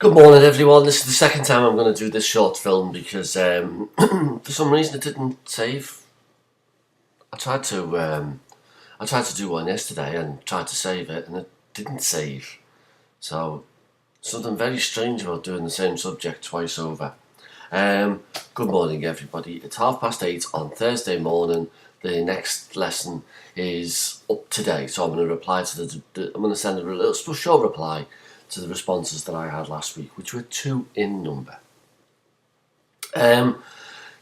Good morning, everyone. This is the second time I'm going to do this short film because for some reason it didn't save. I tried to do one yesterday and tried to save it, and it didn't save. So something very strange about doing the same subject twice over. Good morning, everybody. It's 8:30 on Thursday morning. The next lesson is up today, so I'm going to reply to I'm going to send a little short reply to the responses that I had last week, which were 2 in number.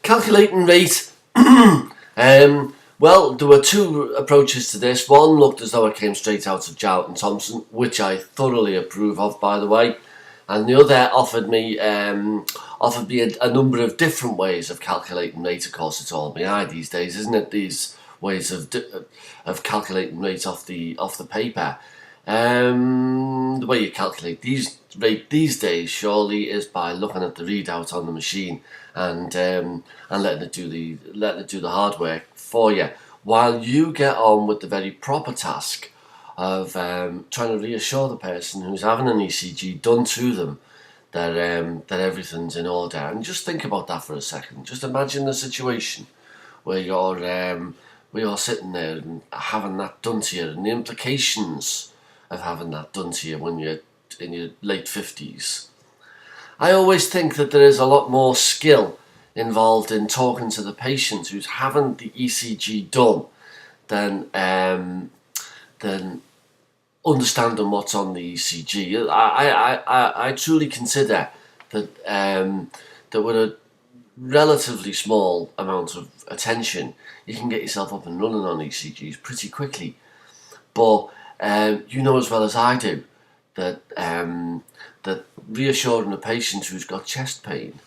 Calculating rate. Well, there were 2 approaches to this. One looked as though it came straight out of Jowett and Thompson, which I thoroughly approve of, by the way. And the other offered me a number of different ways of calculating rate. Of course, it's all AI these days, isn't it? These ways of calculating rate off the paper. The way you calculate rate these days surely is by looking at the readout on the machine and letting it do the hard work for you, while you get on with the very proper task of trying to reassure the person who's having an ECG done to them that everything's in order. And just think about that for a second. Just imagine the situation where you're sitting there and having that done to you, and the implications of having that done to you when you're in your late 50s. I always think that there is a lot more skill involved in talking to the patient who's having the ECG done than understanding what's on the ECG. I truly consider that with a relatively small amount of attention, you can get yourself up and running on ECGs pretty quickly. But you know as well as I do that reassuring a patient who's got chest pain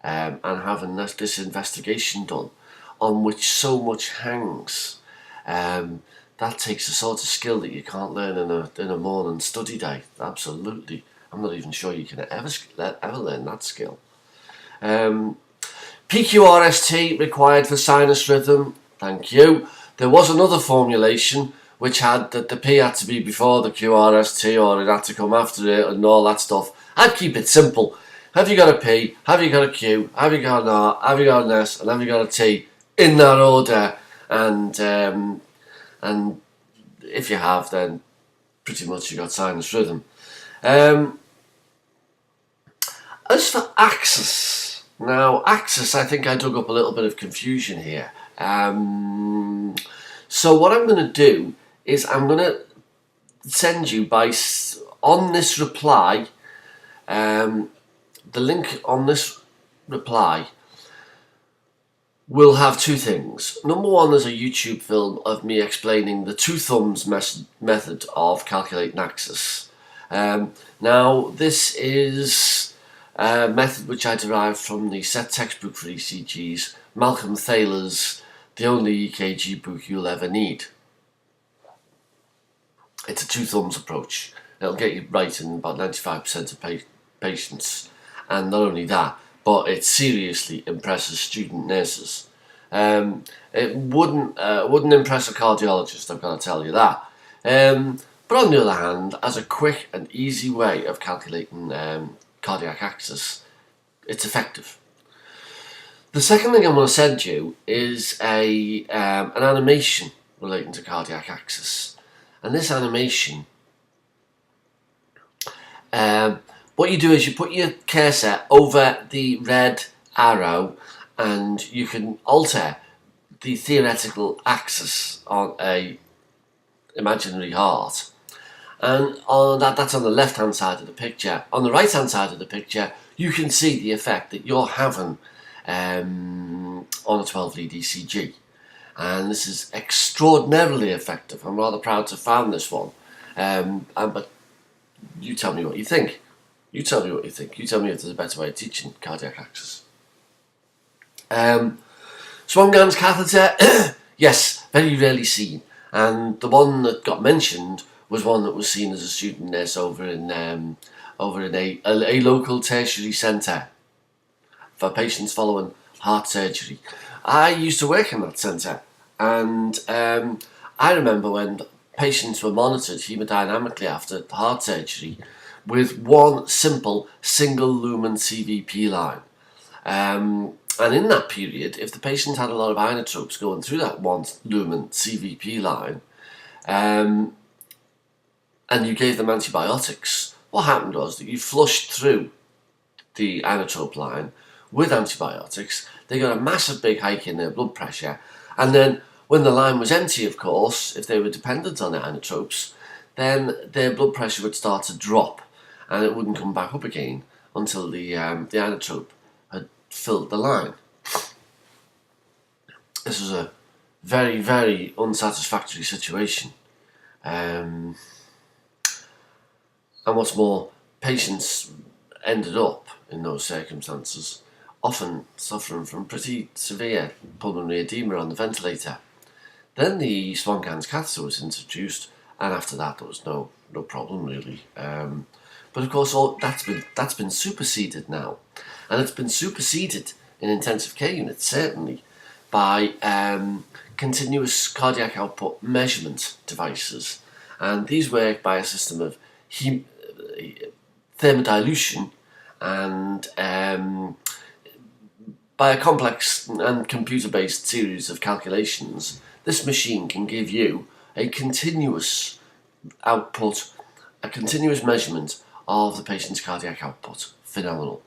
and having this investigation done, on which so much hangs, that takes a sort of skill that you can't learn in a morning study day. Absolutely, I'm not even sure you can ever learn that skill. PQRST required for sinus rhythm. Thank you. There was another formulation which had that the P had to be before the QRST, or it had to come after it, and all that stuff. I'd keep it simple. Have you got a P? Have you got a Q? Have you got an R? Have you got an S? And have you got a T? In that order. And if you have, then pretty much you got sinus rhythm. As for axis, now axis, I think I dug up a little bit of confusion here. So what I'm going to do is I'm going to send you on this reply, the link on this reply will have 2 things. Number 1 is a YouTube film of me explaining the 2 thumbs method of calculating axis. Now, this is a method which I derived from the set textbook for ECGs, Malcolm Thaler's The Only EKG Book You'll Ever Need. It's a 2 thumbs approach. It'll get you right in about 95% of patients. And not only that, but it seriously impresses student nurses. It wouldn't impress a cardiologist, I've got to tell you that. But on the other hand, as a quick and easy way of calculating cardiac axis, it's effective. The second thing I'm going to send you is an animation relating to cardiac axis. And this animation, what you do is you put your cursor over the red arrow, and you can alter the theoretical axis on a imaginary heart. And that's on the left hand side of the picture. On the right hand side of the picture, you can see the effect that you're having on a 12-lead ECG. And this is extraordinarily effective. I'm rather proud to have found this one. But you tell me what you think. You tell me what you think. You tell me if there's a better way of teaching cardiac axis. Swan-Ganz catheter, yes, very rarely seen. And the one that got mentioned was one that was seen as a student nurse over in a local tertiary centre for patients following heart surgery. I used to work in that centre, and I remember when patients were monitored hemodynamically after heart surgery, with one simple single lumen CVP line. And in that period, if the patient had a lot of inotropes going through that one lumen CVP line, and you gave them antibiotics, what happened was that you flushed through the inotrope line with antibiotics. They got a massive big hike in their blood pressure, and then when the line was empty, of course, if they were dependent on the inotropes, then their blood pressure would start to drop, and it wouldn't come back up again until the inotrope had filled the line. This was a very, very unsatisfactory situation. And what's more, patients ended up in those circumstances often suffering from pretty severe pulmonary edema on the ventilator. Then the Swan-Ganz catheter was introduced, and after that there was no problem really. But of course, all that's been superseded now, and it's been superseded in intensive care units certainly by continuous cardiac output measurement devices, and these work by a system of thermodilution and by a complex and computer-based series of calculations. This machine can give you a continuous output, a continuous measurement of the patient's cardiac output. Phenomenal.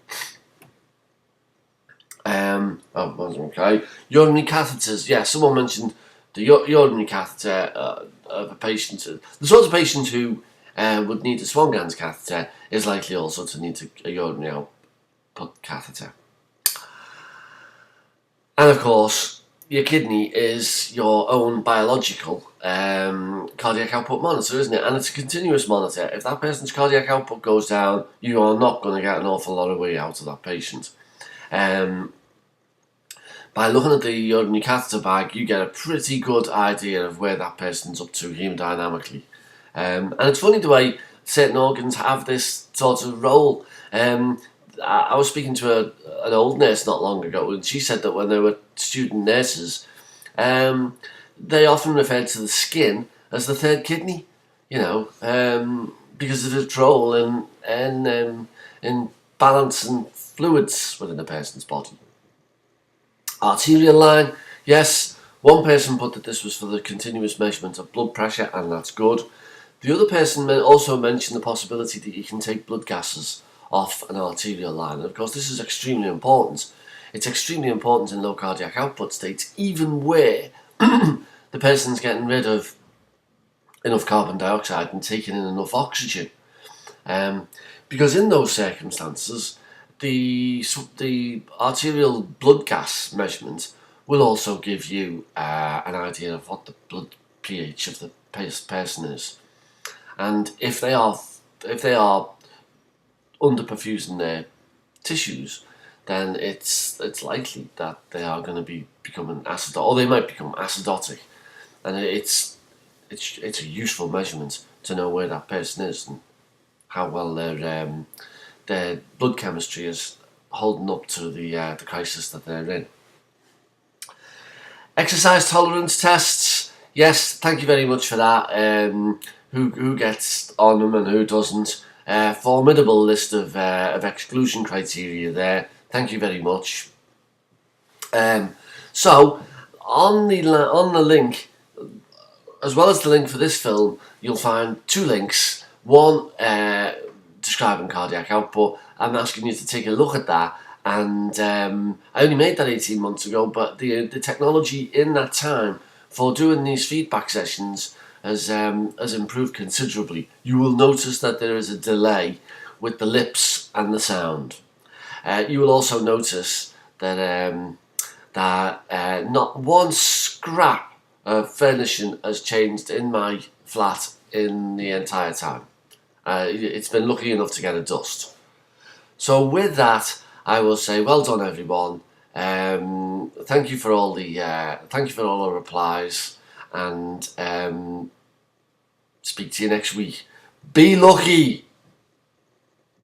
Okay. Urinary catheters. Yeah, someone mentioned the urinary catheter of a patient. The sort of patient who would need a Swan-Ganz catheter is likely also to need a urinary output catheter. And of course, your kidney is your own biological cardiac output monitor, isn't it? And it's a continuous monitor. If that person's cardiac output goes down, you are not going to get an awful lot of way out of that patient. By looking at the urinary catheter bag, you get a pretty good idea of where that person's up to hemodynamically. And it's funny the way certain organs have this sort of role. I was speaking to an old nurse not long ago, and she said that when they were student nurses, they often referred to the skin as the third kidney, because of its role in balancing fluids within a person's body. Arterial line, yes, one person put that this was for the continuous measurement of blood pressure, and that's good. The other person also mentioned the possibility that you can take blood gases off an arterial line. And of course, this is extremely important. It's extremely important in low cardiac output states, even where the person's getting rid of enough carbon dioxide and taking in enough oxygen. Because in those circumstances, the arterial blood gas measurement will also give you an idea of what the blood pH of the person is. And if they are underperfusing their tissues, then it's likely that they are going to be becoming acidotic, or they might become acidotic, and it's a useful measurement to know where that person is and how well their blood chemistry is holding up to the crisis that they're in. Exercise tolerance tests. Yes, thank you very much for that. Who gets on them and who doesn't? Formidable list of exclusion criteria there. Thank you very much. So on the link, as well as the link for this film, you'll find two links. One describing cardiac output. I'm asking you to take a look at that. And I only made that 18 months ago, but the technology in that time for doing these feedback sessions has improved considerably. You will notice that there is a delay with the lips and the sound. You will also notice that not one scrap of furnishing has changed in my flat in the entire time. It's been lucky enough to get a dust. So with that, I will say well done, everyone. Thank you for all the replies, and speak to you next week. Be lucky.